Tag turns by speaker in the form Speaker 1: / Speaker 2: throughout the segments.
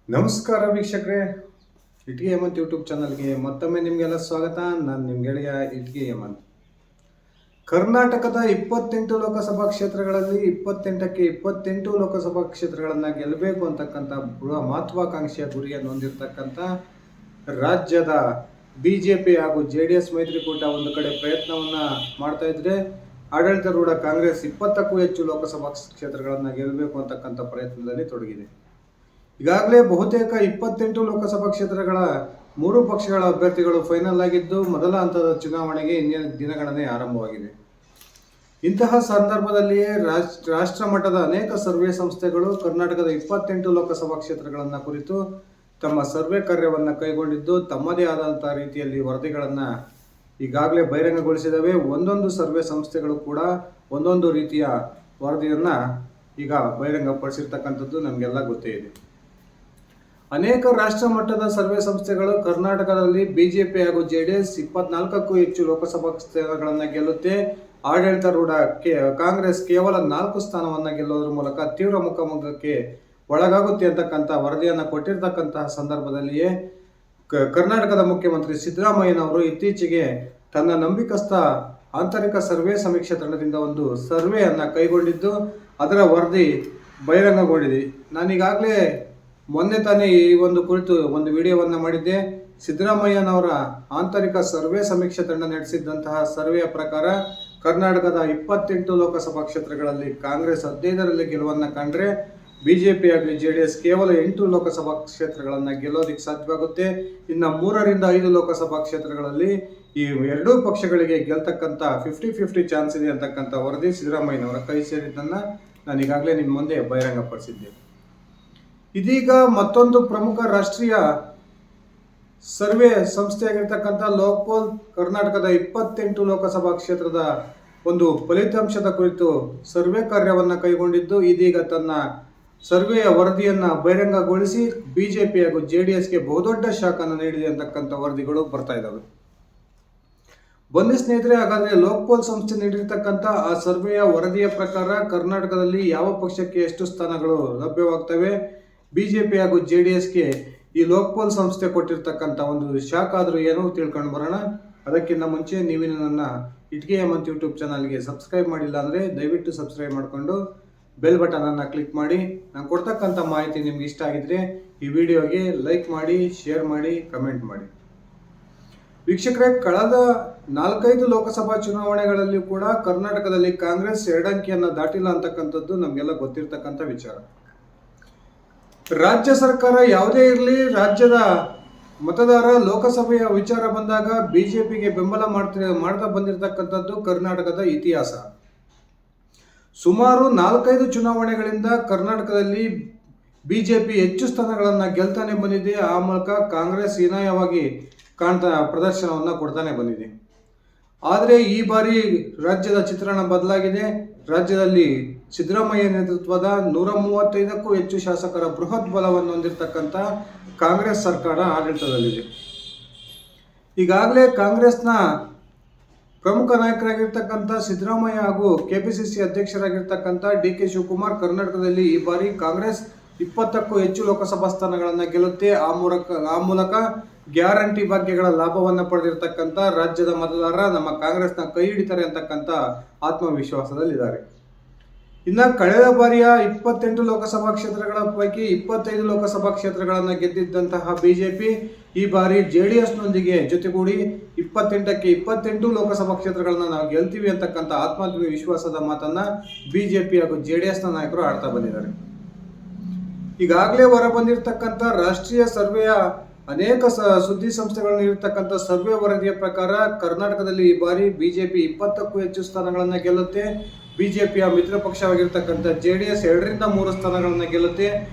Speaker 1: ನಮಸ್ಕಾರ ವೀಕ್ಷಕರೇ, ಇಟ್ಗೆ ಹೇಮಂತ್ ಯೂಟ್ಯೂಬ್ ಚಾನಲ್ಗೆ ಮತ್ತೊಮ್ಮೆ ನಿಮಗೆಲ್ಲ ಸ್ವಾಗತ. ನಾನು ನಿಮ್ಮ ಗೆಳೆಯ ಇಟ್ಗೆ ಹೇಮಂತ್. ಕರ್ನಾಟಕದ 28 ಲೋಕಸಭಾ ಕ್ಷೇತ್ರಗಳಲ್ಲಿ 28ಕ್ಕೆ 28 ಲೋಕಸಭಾ ಕ್ಷೇತ್ರಗಳನ್ನು ಗೆಲ್ಲಬೇಕು ಅಂತಕ್ಕಂಥ ಮಹತ್ವಾಕಾಂಕ್ಷೆಯ ಗುರಿಯನ್ನು ಹೊಂದಿರತಕ್ಕಂಥ ರಾಜ್ಯದ ಬಿಜೆಪಿ ಹಾಗೂ JDS ಮೈತ್ರಿಕೂಟ ಒಂದು ಕಡೆ ಪ್ರಯತ್ನವನ್ನು ಮಾಡ್ತಾ ಇದ್ರೆ, ಆಡಳಿತಾರೂಢ ಕಾಂಗ್ರೆಸ್ 20ಕ್ಕೂ ಹೆಚ್ಚು ಲೋಕಸಭಾ ಕ್ಷೇತ್ರಗಳನ್ನು ಗೆಲ್ಲಬೇಕು ಅಂತಕ್ಕಂಥ ಪ್ರಯತ್ನದಲ್ಲಿ ತೊಡಗಿದೆ. ಈಗಾಗಲೇ ಬಹುತೇಕ 28 ಲೋಕಸಭಾ ಕ್ಷೇತ್ರಗಳ 3 ಪಕ್ಷಗಳ ಅಭ್ಯರ್ಥಿಗಳು ಫೈನಲ್ ಆಗಿದ್ದು, ಮೊದಲ ಹಂತದ ಚುನಾವಣೆಗೆ ಇಂದಿನ ದಿನಗಣನೆ ಆರಂಭವಾಗಿದೆ. ಇಂತಹ ಸಂದರ್ಭದಲ್ಲಿಯೇ ರಾಷ್ಟ್ರ ಮಟ್ಟದ ಅನೇಕ ಸರ್ವೆ ಸಂಸ್ಥೆಗಳು ಕರ್ನಾಟಕದ 28 ಲೋಕಸಭಾ ಕ್ಷೇತ್ರಗಳನ್ನು ಕುರಿತು ತಮ್ಮ ಸರ್ವೆ ಕಾರ್ಯವನ್ನು ಕೈಗೊಂಡಿದ್ದು, ತಮ್ಮದೇ ಆದಂತಹ ರೀತಿಯಲ್ಲಿ ವರದಿಗಳನ್ನು ಈಗಾಗಲೇ ಬಹಿರಂಗಗೊಳಿಸಿದವೆ. ಒಂದೊಂದು ಸರ್ವೆ ಸಂಸ್ಥೆಗಳು ಕೂಡ ಒಂದೊಂದು ರೀತಿಯ ವರದಿಯನ್ನು ಈಗ ಬಹಿರಂಗಪಡಿಸಿರ್ತಕ್ಕಂಥದ್ದು ನಮಗೆಲ್ಲ ಗೊತ್ತೇ ಇದೆ. ಅನೇಕ ರಾಷ್ಟ್ರ ಮಟ್ಟದ ಸರ್ವೆ ಸಂಸ್ಥೆಗಳು ಕರ್ನಾಟಕದಲ್ಲಿ ಬಿಜೆಪಿ ಹಾಗೂ JDS 24ಕ್ಕೂ ಹೆಚ್ಚು ಲೋಕಸಭಾ ಸ್ಥಾನಗಳನ್ನು ಗೆಲ್ಲುತ್ತೆ, ಆಡಳಿತಾರೂಢ ಕಾಂಗ್ರೆಸ್ ಕೇವಲ 4 ಸ್ಥಾನವನ್ನು ಗೆಲ್ಲುವುದರ ಮೂಲಕ ತೀವ್ರ ಮುಖಾಮುಖಕ್ಕೆ ಒಳಗಾಗುತ್ತೆ ಅಂತಕ್ಕಂಥ ವರದಿಯನ್ನು ಕೊಟ್ಟಿರ್ತಕ್ಕಂತಹ ಸಂದರ್ಭದಲ್ಲಿಯೇ ಕರ್ನಾಟಕದ ಮುಖ್ಯಮಂತ್ರಿ ಸಿದ್ದರಾಮಯ್ಯನವರು ಇತ್ತೀಚೆಗೆ ತನ್ನ ನಂಬಿಕಸ್ಥ ಆಂತರಿಕ ಸರ್ವೆ ಸಮೀಕ್ಷೆ ತಂಡದಿಂದ ಒಂದು ಸರ್ವೆಯನ್ನು ಕೈಗೊಂಡಿದ್ದು, ಅದರ ವರದಿ ಬಹಿರಂಗಗೊಂಡಿದೆ. ನಾನೀಗಾಗಲೇ ಮೊನ್ನೆ ತಾನೇ ಈ ಒಂದು ಕುರಿತು ಒಂದು ವಿಡಿಯೋವನ್ನು ಮಾಡಿದ್ದೆ. ಸಿದ್ದರಾಮಯ್ಯನವರ ಆಂತರಿಕ ಸರ್ವೆ ಸಮೀಕ್ಷೆ ತಂಡ ನಡೆಸಿದ್ದಂತಹ ಸರ್ವೆಯ ಪ್ರಕಾರ ಕರ್ನಾಟಕದ 28 ಲೋಕಸಭಾ ಕ್ಷೇತ್ರಗಳಲ್ಲಿ ಕಾಂಗ್ರೆಸ್ 15ರಲ್ಲಿ ಗೆಲುವನ್ನು ಕಂಡ್ರೆ, ಬಿಜೆಪಿ ಹಾಗೂ JDS ಕೇವಲ 8 ಲೋಕಸಭಾ ಕ್ಷೇತ್ರಗಳನ್ನು ಗೆಲ್ಲೋದಕ್ಕೆ ಸಾಧ್ಯವಾಗುತ್ತೆ. ಇನ್ನು 3ರಿಂದ 5 ಲೋಕಸಭಾ ಕ್ಷೇತ್ರಗಳಲ್ಲಿ ಈ ಎರಡೂ ಪಕ್ಷಗಳಿಗೆ ಗೆಲ್ತಕ್ಕಂಥ 50-50 ಚಾನ್ಸ್ ಇದೆ ಅಂತಕ್ಕಂಥ ವರದಿ ಸಿದ್ದರಾಮಯ್ಯನವರ ಕೈ ಸೇರಿದ್ದನ್ನು ನಾನು ಈಗಾಗಲೇ ನಿಮ್ಮ ಮುಂದೆ ಬಹಿರಂಗಪಡಿಸಿದ್ದೆ. ಇದೀಗ ಮತ್ತೊಂದು ಪ್ರಮುಖ ರಾಷ್ಟ್ರೀಯ ಸರ್ವೆ ಸಂಸ್ಥೆಯಾಗಿರ್ತಕ್ಕಂಥ ಲೋಕ್ಪೋಲ್ ಕರ್ನಾಟಕದ 28 ಲೋಕಸಭಾ ಕ್ಷೇತ್ರದ ಒಂದು ಫಲಿತಾಂಶದ ಕುರಿತು ಸರ್ವೆ ಕಾರ್ಯವನ್ನು ಕೈಗೊಂಡಿದ್ದು, ಇದೀಗ ತನ್ನ ಸರ್ವೆಯ ವರದಿಯನ್ನು ಬಹಿರಂಗಗೊಳಿಸಿ ಬಿಜೆಪಿ ಹಾಗೂ JDSಗೆ ಬಹುದೊಡ್ಡ ಶಾಖನ್ನು ನೀಡಿದೆ ಅಂತಕ್ಕಂಥ ವರದಿಗಳು ಬರ್ತಾ ಇದ್ದಾವೆ. ಬನ್ನಿ ಸ್ನೇಹಿತರೆ, ಹಾಗಾದರೆ ಲೋಕ್ಪೋಲ್ ಸಂಸ್ಥೆ ನೀಡಿರ್ತಕ್ಕಂಥ ಆ ಸರ್ವೆಯ ವರದಿಯ ಪ್ರಕಾರ ಕರ್ನಾಟಕದಲ್ಲಿ ಯಾವ ಪಕ್ಷಕ್ಕೆ ಎಷ್ಟು ಸ್ಥಾನಗಳು ಲಭ್ಯವಾಗ್ತವೆ, ಬಿಜೆಪಿ ಹಾಗೂ JDSಗೆ ಈ ಲೋಕ್ಪೋಲ್ ಸಂಸ್ಥೆ ಕೊಟ್ಟಿರ್ತಕ್ಕಂಥ ಒಂದು ಶಾಕ್ ಆದರೂ ಏನು ತಿಳ್ಕೊಂಡು ಬರೋಣ. ಅದಕ್ಕಿಂತ ಮುಂಚೆ ನೀವಿನ್ನು ನನ್ನ ಇಟ್ಗೆ ಹೇಮಂತ್ ಯೂಟ್ಯೂಬ್ ಚಾನಲ್ಗೆ ಸಬ್ಸ್ಕ್ರೈಬ್ ಮಾಡಿಲ್ಲ ಅಂದರೆ ದಯವಿಟ್ಟು ಸಬ್ಸ್ಕ್ರೈಬ್ ಮಾಡಿಕೊಂಡು ಬೆಲ್ ಬಟನನ್ನು ಕ್ಲಿಕ್ ಮಾಡಿ. ನಾನು ಕೊಡ್ತಕ್ಕಂಥ ಮಾಹಿತಿ ನಿಮ್ಗೆ ಇಷ್ಟ ಆಗಿದ್ರೆ ಈ ವಿಡಿಯೋಗೆ ಲೈಕ್ ಮಾಡಿ, ಶೇರ್ ಮಾಡಿ, ಕಮೆಂಟ್ ಮಾಡಿ. ವೀಕ್ಷಕರೇ, ಕಳೆದ 4-5 ಲೋಕಸಭಾ ಚುನಾವಣೆಗಳಲ್ಲಿ ಕೂಡ ಕರ್ನಾಟಕದಲ್ಲಿ ಕಾಂಗ್ರೆಸ್ 2 ಅಂಕಿಯನ್ನು ದಾಟಿಲ್ಲ ಅಂತಕ್ಕಂಥದ್ದು ನಮಗೆಲ್ಲ ಗೊತ್ತಿರ್ತಕ್ಕಂಥ ವಿಚಾರ. ರಾಜ್ಯ ಸರ್ಕಾರ ಯಾವುದೇ ಇರಲಿ, ರಾಜ್ಯದ ಮತದಾರ ಲೋಕಸಭೆಯ ವಿಚಾರ ಬಂದಾಗ ಬಿಜೆಪಿಗೆ ಬೆಂಬಲ ಮಾಡ್ತಾ ಬಂದಿರತಕ್ಕಂಥದ್ದು ಕರ್ನಾಟಕದ ಇತಿಹಾಸ. ಸುಮಾರು 4-5 ಚುನಾವಣೆಗಳಿಂದ ಕರ್ನಾಟಕದಲ್ಲಿ ಬಿಜೆಪಿ ಹೆಚ್ಚು ಸ್ಥಾನಗಳನ್ನು ಗೆಲ್ತಾನೆ ಬಂದಿದೆ. ಆ ಮೂಲಕ ಕಾಂಗ್ರೆಸ್ ಹೀನಾಯವಾಗಿ ಪ್ರದರ್ಶನವನ್ನು ಕೊಡ್ತಾನೆ ಬಂದಿದೆ. ಆದರೆ ಈ ಬಾರಿ ರಾಜ್ಯದ ಚಿತ್ರಣ ಬದಲಾಗಿದೆ. ರಾಜ್ಯದಲ್ಲಿ ಸಿದ್ದರಾಮಯ್ಯ ನೇತೃತ್ವದ 135ಕ್ಕೂ ಹೆಚ್ಚು ಶಾಸಕರ ಬೃಹತ್ ಬಲವನ್ನು ಹೊಂದಿರತಕ್ಕಂಥ ಕಾಂಗ್ರೆಸ್ ಸರ್ಕಾರ ಆಡಳಿತದಲ್ಲಿದೆ. ಈಗಾಗಲೇ ಕಾಂಗ್ರೆಸ್ನ ಪ್ರಮುಖ ನಾಯಕರಾಗಿರ್ತಕ್ಕಂಥ ಸಿದ್ದರಾಮಯ್ಯ ಹಾಗೂ KPCC ಅಧ್ಯಕ್ಷರಾಗಿರ್ತಕ್ಕಂಥ DK ಶಿವಕುಮಾರ್ ಕರ್ನಾಟಕದಲ್ಲಿ ಈ ಬಾರಿ ಕಾಂಗ್ರೆಸ್ 20ಕ್ಕೂ ಹೆಚ್ಚು ಲೋಕಸಭಾ ಸ್ಥಾನಗಳನ್ನು ಗೆಲ್ಲುತ್ತೆ. ಆ ಮೂಲಕ ಗ್ಯಾರಂಟಿ ಭಾಗ್ಯಗಳ ಲಾಭವನ್ನು ಪಡೆದಿರತಕ್ಕಂಥ ರಾಜ್ಯದ ಮತದಾರ ನಮ್ಮ ಕಾಂಗ್ರೆಸ್ನ ಕೈ ಹಿಡಿತಾರೆ ಅಂತಕ್ಕಂಥ ಆತ್ಮವಿಶ್ವಾಸದಲ್ಲಿದ್ದಾರೆ. ಇನ್ನು ಕಳೆದ ಬಾರಿಯ 28 ಲೋಕಸಭಾ ಕ್ಷೇತ್ರಗಳ ಪೈಕಿ 25 ಲೋಕಸಭಾ ಕ್ಷೇತ್ರಗಳನ್ನು ಗೆದ್ದಿದ್ದಂತಹ ಬಿಜೆಪಿ ಈ ಬಾರಿ JDSನೊಂದಿಗೆ ಜೊತೆಗೂಡಿ 28ಕ್ಕೆ 28 ಲೋಕಸಭಾ ಕ್ಷೇತ್ರಗಳನ್ನು ನಾವು ಗೆಲ್ತೀವಿ ಅಂತಕ್ಕಂಥ ಆತ್ಮವಿಶ್ವಾಸದ ಮಾತನ್ನ ಬಿಜೆಪಿ ಹಾಗೂ JDSನ ನಾಯಕರು ಆಡ್ತಾ ಬಂದಿದ್ದಾರೆ. ಈಗಾಗಲೇ ಹೊರ ಬಂದಿರತಕ್ಕಂಥ ರಾಷ್ಟ್ರೀಯ ಸರ್ವೆಯ ಅನೇಕ ಸುದ್ದಿ ಸಂಸ್ಥೆಗಳು ನೀಡಿರ್ತಕ್ಕಂಥ ಸರ್ವೆ ವರದಿಯ ಪ್ರಕಾರ ಕರ್ನಾಟಕದಲ್ಲಿ ಈ ಬಾರಿ ಬಿಜೆಪಿ 20ಕ್ಕೂ ಹೆಚ್ಚು ಸ್ಥಾನಗಳನ್ನು ಗೆಲ್ಲುತ್ತೆ. ಬಿಜೆಪಿಯ ಮಿತ್ರ ಪಕ್ಷವಾಗಿರ್ತಕ್ಕಂಥ JDS 2ರಿಂದ 3 ಸ್ಥಾನಗಳನ್ನು ಗೆಲ್ಲುತ್ತೆ.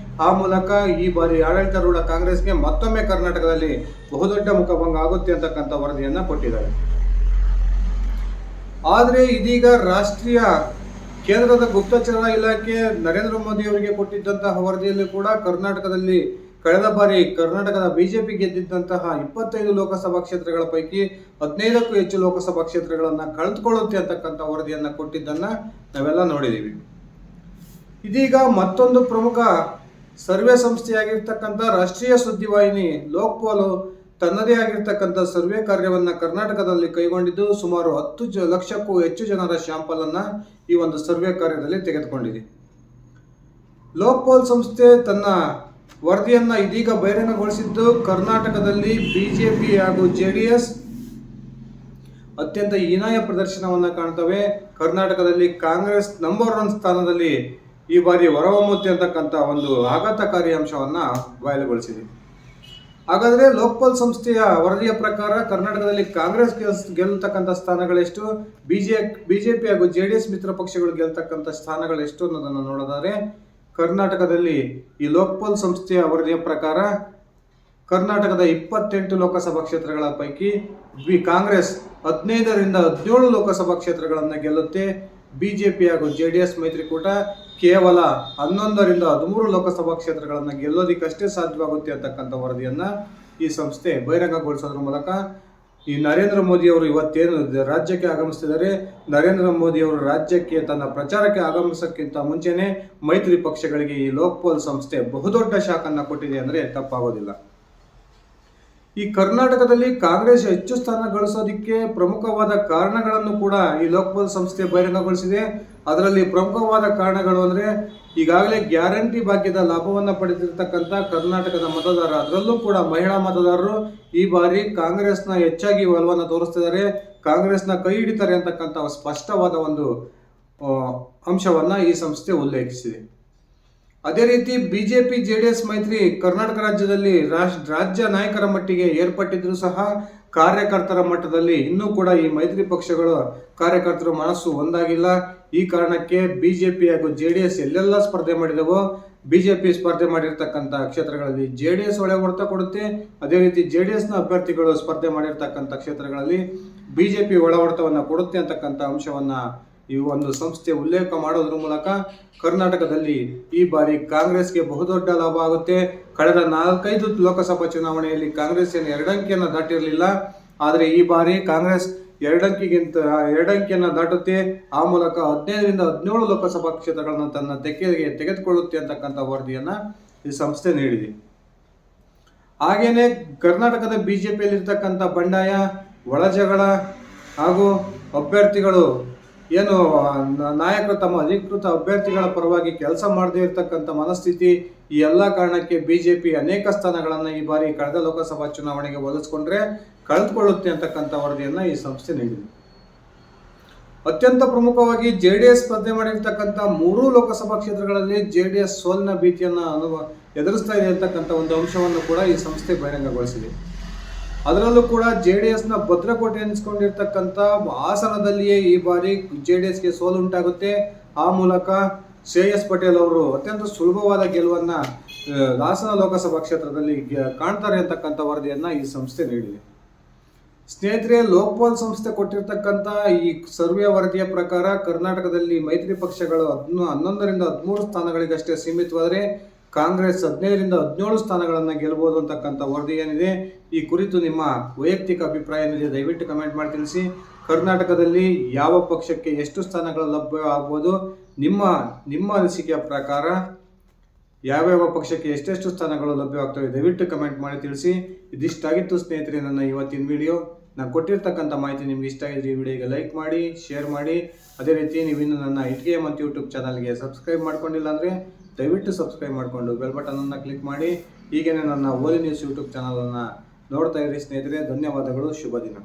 Speaker 1: ಆ ಮೂಲಕ ಈ ಬಾರಿ ಆಡಳಿತಾರೂಢ ಕಾಂಗ್ರೆಸ್ಗೆ ಮತ್ತೊಮ್ಮೆ ಕರ್ನಾಟಕದಲ್ಲಿ ಬಹುದೊಡ್ಡ ಮುಖಭಂಗ ಆಗುತ್ತೆ ಅಂತಕ್ಕಂಥ ವರದಿಯನ್ನು ಕೊಟ್ಟಿದ್ದಾರೆ. ಆದರೆ ಇದೀಗ ರಾಷ್ಟ್ರೀಯ ಕೇಂದ್ರದ ಗುಪ್ತಚರ ಇಲಾಖೆ ನರೇಂದ್ರ ಮೋದಿ ಅವರಿಗೆ ಕೊಟ್ಟಿದ್ದಂತಹ ವರದಿಯಲ್ಲಿ ಕೂಡ ಕರ್ನಾಟಕದಲ್ಲಿ ಕಳೆದ ಬಾರಿ ಕರ್ನಾಟಕದ ಬಿಜೆಪಿ ಗೆದ್ದಿದ್ದಂತಹ 25 ಲೋಕಸಭಾ ಕ್ಷೇತ್ರಗಳ ಪೈಕಿ 15ಕ್ಕೂ ಹೆಚ್ಚು ಲೋಕಸಭಾ ಕ್ಷೇತ್ರಗಳನ್ನು ಕಳೆದುಕೊಳ್ಳುತ್ತೆ ಅಂತಕ್ಕಂಥ ವರದಿಯನ್ನು ಕೊಟ್ಟಿದ್ದನ್ನು ನಾವೆಲ್ಲ ನೋಡಿದ್ದೀವಿ. ಇದೀಗ ಮತ್ತೊಂದು ಪ್ರಮುಖ ಸರ್ವೆ ಸಂಸ್ಥೆಯಾಗಿರ್ತಕ್ಕಂಥ ರಾಷ್ಟ್ರೀಯ ಸುದ್ದಿವಾಹಿನಿ ಲೋಕ್ಪಾಲ್ ತನ್ನದೇ ಆಗಿರ್ತಕ್ಕಂಥ ಸರ್ವೆ ಕಾರ್ಯವನ್ನು ಕರ್ನಾಟಕದಲ್ಲಿ ಕೈಗೊಂಡಿದ್ದು ಸುಮಾರು 10 ಲಕ್ಷಕ್ಕೂ ಹೆಚ್ಚು ಜನರ ಶಾಂಪಲ್ ಅನ್ನ ಈ ಒಂದು ಸರ್ವೆ ಕಾರ್ಯದಲ್ಲಿ ತೆಗೆದುಕೊಂಡಿದೆ. ಲೋಕ್ಪಾಲ್ ಸಂಸ್ಥೆ ತನ್ನ ವರದಿಯನ್ನ ಇದೀಗ ಬಹಿರಂಗಗೊಳಿಸಿದ್ದು ಕರ್ನಾಟಕದಲ್ಲಿ ಬಿಜೆಪಿ ಹಾಗೂ ಜೆಡಿಎಸ್ ಅತ್ಯಂತ ಹೀನಾಯ ಪ್ರದರ್ಶನವನ್ನ ಕಾಣ್ತವೆ. ಕರ್ನಾಟಕದಲ್ಲಿ ಕಾಂಗ್ರೆಸ್ ನಂಬರ್ 1 ಸ್ಥಾನದಲ್ಲಿ ಈ ಬಾರಿ ಹೊರಹೊಮ್ಮುತ್ತೆ ಅಂತಕ್ಕಂಥ ಒಂದು ಆಘಾತಕಾರಿ ಅಂಶವನ್ನ ಬಯಲುಗೊಳಿಸಿದೆ. ಹಾಗಾದ್ರೆ ಲೋಕ್ಪಾಲ್ ಸಂಸ್ಥೆಯ ವರದಿಯ ಪ್ರಕಾರ ಕರ್ನಾಟಕದಲ್ಲಿ ಕಾಂಗ್ರೆಸ್ ಗೆಲ್ಲತಕ್ಕಂಥ ಸ್ಥಾನಗಳೆಷ್ಟು, ಬಿಜೆಪಿ ಹಾಗೂ ಜೆಡಿಎಸ್ ಮಿತ್ರ ಪಕ್ಷಗಳು ಗೆಲ್ಲತಕ್ಕಂಥ ಸ್ಥಾನಗಳೆಷ್ಟು ಅನ್ನೋದನ್ನು ನೋಡೋದಾದ್ರೆ ಕರ್ನಾಟಕದಲ್ಲಿ ಈ ಲೋಕ್ಪಾಲ್ ಸಂಸ್ಥೆಯ ವರದಿಯ ಪ್ರಕಾರ ಕರ್ನಾಟಕದ 28 ಲೋಕಸಭಾ ಕ್ಷೇತ್ರಗಳ ಪೈಕಿ ಕಾಂಗ್ರೆಸ್ 15ರಿಂದ 17 ಲೋಕಸಭಾ ಕ್ಷೇತ್ರಗಳನ್ನು ಗೆಲ್ಲುತ್ತೆ. ಬಿಜೆಪಿ ಹಾಗೂ ಜೆಡಿಎಸ್ ಮೈತ್ರಿಕೂಟ ಕೇವಲ 11ರಿಂದ 13 ಲೋಕಸಭಾ ಕ್ಷೇತ್ರಗಳನ್ನು ಗೆಲ್ಲೋದಿಕ್ಕಷ್ಟೇ ಸಾಧ್ಯವಾಗುತ್ತೆ ಅಂತಕ್ಕಂಥ ವರದಿಯನ್ನ ಈ ಸಂಸ್ಥೆ ಬಹಿರಂಗಗೊಳಿಸೋದ್ರ ಮೂಲಕ ಈ ನರೇಂದ್ರ ಮೋದಿ ಅವರು ಇವತ್ತೇನು ರಾಜ್ಯಕ್ಕೆ ಆಗಮಿಸ್ತಿದ್ದಾರೆ, ನರೇಂದ್ರ ಮೋದಿ ಅವರು ರಾಜ್ಯಕ್ಕೆ ತನ್ನ ಪ್ರಚಾರಕ್ಕೆ ಆಗಮಿಸೋಕ್ಕಿಂತ ಮುಂಚೆನೆ ಮೈತ್ರಿ ಪಕ್ಷಗಳಿಗೆ ಈ ಲೋಕ್ಪಾಲ್ ಸಂಸ್ಥೆ ಬಹುದೊಡ್ಡ ಶಾಕನ್ನು ಕೊಟ್ಟಿದೆ ಅಂದರೆ ತಪ್ಪಾಗೋದಿಲ್ಲ. ಈ ಕರ್ನಾಟಕದಲ್ಲಿ ಕಾಂಗ್ರೆಸ್ ಹೆಚ್ಚು ಸ್ಥಾನ ಗಳಿಸೋದಕ್ಕೆ ಪ್ರಮುಖವಾದ ಕಾರಣಗಳನ್ನು ಕೂಡ ಈ ಲೋಕ್ಪಾಲ್ ಸಂಸ್ಥೆ ಬಹಿರಂಗಗೊಳಿಸಿದೆ. ಅದರಲ್ಲಿ ಪ್ರಮುಖವಾದ ಕಾರಣಗಳು ಅಂದರೆ ಈಗಾಗಲೇ ಗ್ಯಾರಂಟಿ ಭಾಗ್ಯದ ಲಾಭವನ್ನು ಪಡೆದಿರ್ತಕ್ಕಂಥ ಕರ್ನಾಟಕದ ಮತದಾರ, ಅದರಲ್ಲೂ ಕೂಡ ಮಹಿಳಾ ಮತದಾರರು ಈ ಬಾರಿ ಕಾಂಗ್ರೆಸ್ನ ಹೆಚ್ಚಾಗಿ ಒಲವನ್ನು ತೋರಿಸ್ತಿದ್ದಾರೆ, ಕಾಂಗ್ರೆಸ್ನ ಕೈ ಹಿಡಿತಾರೆ ಅಂತಕ್ಕಂಥ ಸ್ಪಷ್ಟವಾದ ಒಂದು ಅಂಶವನ್ನ ಈ ಸಂಸ್ಥೆ ಉಲ್ಲೇಖಿಸಿದೆ. ಅದೇ ರೀತಿ ಬಿಜೆಪಿ ಜೆಡಿಎಸ್ ಮೈತ್ರಿ ಕರ್ನಾಟಕ ರಾಜ್ಯದಲ್ಲಿ ರಾಜ್ಯ ನಾಯಕರ ಮಟ್ಟಿಗೆ ಏರ್ಪಟ್ಟಿದ್ರು ಸಹ ಕಾರ್ಯಕರ್ತರ ಮಟ್ಟದಲ್ಲಿ ಇನ್ನೂ ಕೂಡ ಈ ಮೈತ್ರಿ ಪಕ್ಷಗಳ ಕಾರ್ಯಕರ್ತರ ಮನಸ್ಸು ಒಂದಾಗಿಲ್ಲ. ಈ ಕಾರಣಕ್ಕೆ ಬಿಜೆಪಿ ಹಾಗೂ ಜೆಡಿಎಸ್ ಎಲ್ಲೆಲ್ಲ ಸ್ಪರ್ಧೆ ಮಾಡಿದವೋ ಬಿಜೆಪಿ ಸ್ಪರ್ಧೆ ಮಾಡಿರ್ತಕ್ಕಂಥ ಕ್ಷೇತ್ರಗಳಲ್ಲಿ ಜೆಡಿಎಸ್ ಒಳ್ಳೆ ಹೊಡೆತ ಕೊಡುತ್ತೆ, ಅದೇ ರೀತಿ ಜೆಡಿಎಸ್ನ ಅಭ್ಯರ್ಥಿಗಳು ಸ್ಪರ್ಧೆ ಮಾಡಿರ್ತಕ್ಕಂಥ ಕ್ಷೇತ್ರಗಳಲ್ಲಿ ಬಿಜೆಪಿ ಒಳ ಹೊಡೆತವನ್ನು ಕೊಡುತ್ತೆ ಅಂತಕ್ಕಂಥ ಅಂಶವನ್ನ ಈ ಒಂದು ಸಂಸ್ಥೆ ಉಲ್ಲೇಖ ಮಾಡೋದ್ರ ಮೂಲಕ ಕರ್ನಾಟಕದಲ್ಲಿ ಈ ಬಾರಿ ಕಾಂಗ್ರೆಸ್ಗೆ ಬಹುದೊಡ್ಡ ಲಾಭ ಆಗುತ್ತೆ. ಕಳೆದ 4-5 ಲೋಕಸಭಾ ಚುನಾವಣೆಯಲ್ಲಿ ಕಾಂಗ್ರೆಸ್ ಏನು 2 ಅಂಕಿಯನ್ನು ದಾಟಿರಲಿಲ್ಲ, ಆದರೆ ಈ ಬಾರಿ ಕಾಂಗ್ರೆಸ್ 2 ಅಂಕಿಯನ್ನು ದಾಟುತ್ತೆ. ಆ ಮೂಲಕ 15ರಿಂದ 17 ಲೋಕಸಭಾ ಕ್ಷೇತ್ರಗಳನ್ನು ತನ್ನ ತೆಕ್ಕೆಗೆ ತೆಗೆದುಕೊಳ್ಳುತ್ತೆ ಅಂತಕ್ಕಂಥ ವರದಿಯನ್ನ ಈ ಸಂಸ್ಥೆ ನೀಡಿದೆ. ಹಾಗೇನೆ ಕರ್ನಾಟಕದ ಬಿಜೆಪಿಯಲ್ಲಿರ್ತಕ್ಕಂಥ ಬಂಡಾಯ, ಒಳಜಗಳ ಹಾಗೂ ಅಭ್ಯರ್ಥಿಗಳು ಏನು ನಾಯಕರು ತಮ್ಮ ಅಧಿಕೃತ ಅಭ್ಯರ್ಥಿಗಳ ಪರವಾಗಿ ಕೆಲಸ ಮಾಡದೇ ಇರತಕ್ಕಂಥ ಮನಸ್ಥಿತಿ, ಈ ಎಲ್ಲ ಕಾರಣಕ್ಕೆ ಬಿಜೆಪಿ ಅನೇಕ ಸ್ಥಾನಗಳನ್ನು ಈ ಬಾರಿ ಕಳೆದ ಲೋಕಸಭಾ ಚುನಾವಣೆಗೆ ಹೋಲಿಸಿಕೊಂಡ್ರೆ ಕಳೆದುಕೊಳ್ಳುತ್ತೆ ಅಂತಕ್ಕಂಥ ವರದಿಯನ್ನ ಈ ಸಂಸ್ಥೆ ನೀಡಿದೆ. ಅತ್ಯಂತ ಪ್ರಮುಖವಾಗಿ ಜೆಡಿಎಸ್ ಸ್ಪರ್ಧೆ ಮಾಡಿರ್ತಕ್ಕಂಥ 3 ಲೋಕಸಭಾ ಕ್ಷೇತ್ರಗಳಲ್ಲಿ ಜೆಡಿಎಸ್ ಸೋಲಿನ ಭೀತಿಯನ್ನು ಎದುರಿಸ್ತಾ ಇದೆ ಅಂತಕ್ಕಂಥ ಒಂದು ಅಂಶವನ್ನು ಕೂಡ ಈ ಸಂಸ್ಥೆ ಬಹಿರಂಗಗೊಳಿಸಿದೆ. ಅದರಲ್ಲೂ ಕೂಡ ಜೆಡಿಎಸ್ನ ಭದ್ರಕೋಟೆ ಎನಿಸ್ಕೊಂಡಿರ್ತಕ್ಕಂಥ ಹಾಸನದಲ್ಲಿಯೇ ಈ ಬಾರಿ ಜೆಡಿಎಸ್ಗೆ ಸೋಲು ಉಂಟಾಗುತ್ತೆ. ಆ ಮೂಲಕ ಶ್ರೇಯಸ್ ಪಟೇಲ್ ಅವರು ಅತ್ಯಂತ ಸುಲಭವಾದ ಗೆಲುವನ್ನ ಹಾಸನ ಲೋಕಸಭಾ ಕ್ಷೇತ್ರದಲ್ಲಿ ಕಾಣ್ತಾರೆ ಅಂತಕ್ಕಂಥ ವರದಿಯನ್ನ ಈ ಸಂಸ್ಥೆ ನೀಡಿದೆ. ಸ್ನೇಹಿತರೆ, ಲೋಕ್ಪಾಲ್ ಸಂಸ್ಥೆ ಕೊಟ್ಟಿರ್ತಕ್ಕಂಥ ಈ ಸರ್ವೆ ವರದಿಯ ಪ್ರಕಾರ ಕರ್ನಾಟಕದಲ್ಲಿ ಮೈತ್ರಿ ಪಕ್ಷಗಳು 11ರಿಂದ 13 ಸ್ಥಾನಗಳಿಗಷ್ಟೇ ಸೀಮಿತವಾದರೆ ಕಾಂಗ್ರೆಸ್ 15ರಿಂದ 17 ಸ್ಥಾನಗಳನ್ನು ಗೆಲ್ಲಬಹುದು ಅಂತಕ್ಕಂಥ ವರದಿ ಏನಿದೆ, ಈ ಕುರಿತು ನಿಮ್ಮ ವೈಯಕ್ತಿಕ ಅಭಿಪ್ರಾಯ ಏನಿದೆ ದಯವಿಟ್ಟು ಕಮೆಂಟ್ ಮಾಡಿ ತಿಳಿಸಿ. ಕರ್ನಾಟಕದಲ್ಲಿ ಯಾವ ಪಕ್ಷಕ್ಕೆ ಎಷ್ಟು ಸ್ಥಾನಗಳು ಲಭ್ಯ ಆಗ್ಬೋದು, ನಿಮ್ಮ ಅನಿಸಿಕೆಯ ಪ್ರಕಾರ ಯಾವ್ಯಾವ ಪಕ್ಷಕ್ಕೆ ಎಷ್ಟೆಷ್ಟು ಸ್ಥಾನಗಳು ಲಭ್ಯವಾಗ್ತವೆ ದಯವಿಟ್ಟು ಕಮೆಂಟ್ ಮಾಡಿ ತಿಳಿಸಿ. ಇದಿಷ್ಟಾಗಿತ್ತು ಸ್ನೇಹಿತರೆ ನನ್ನ ಇವತ್ತಿನ ವಿಡಿಯೋ. ನಾನು ಕೊಟ್ಟಿರ್ತಕ್ಕಂಥ ಮಾಹಿತಿ ನಿಮ್ಗೆ ಇಷ್ಟ ಆಗಿದ್ರೆ ಈ ವಿಡಿಯೋಗೆ ಲೈಕ್ ಮಾಡಿ, ಶೇರ್ ಮಾಡಿ. ಅದೇ ರೀತಿ ನೀವಿನ್ನು ನನ್ನ ಇಟ್ಗೆ ಮತ್ತು ಯೂಟ್ಯೂಬ್ ಚಾನಲ್ಗೆ ಸಬ್ಸ್ಕ್ರೈಬ್ ಮಾಡ್ಕೊಂಡಿಲ್ಲ ಅಂದರೆ ದಯವಿಟ್ಟು ಸಬ್ಸ್ಕ್ರೈಬ್ ಮಾಡಿಕೊಂಡು ಬೆಲ್ ಬಟನನ್ನು ಕ್ಲಿಕ್ ಮಾಡಿ. ಹೀಗೇನೆ ನನ್ನ ಓಲಿ ನ್ಯೂಸ್ ಯೂಟ್ಯೂಬ್ ಚಾನಲನ್ನು ನೋಡ್ತಾ ಇರಿ ಸ್ನೇಹಿತರೆ. ಧನ್ಯವಾದಗಳು, ಶುಭ ದಿನ.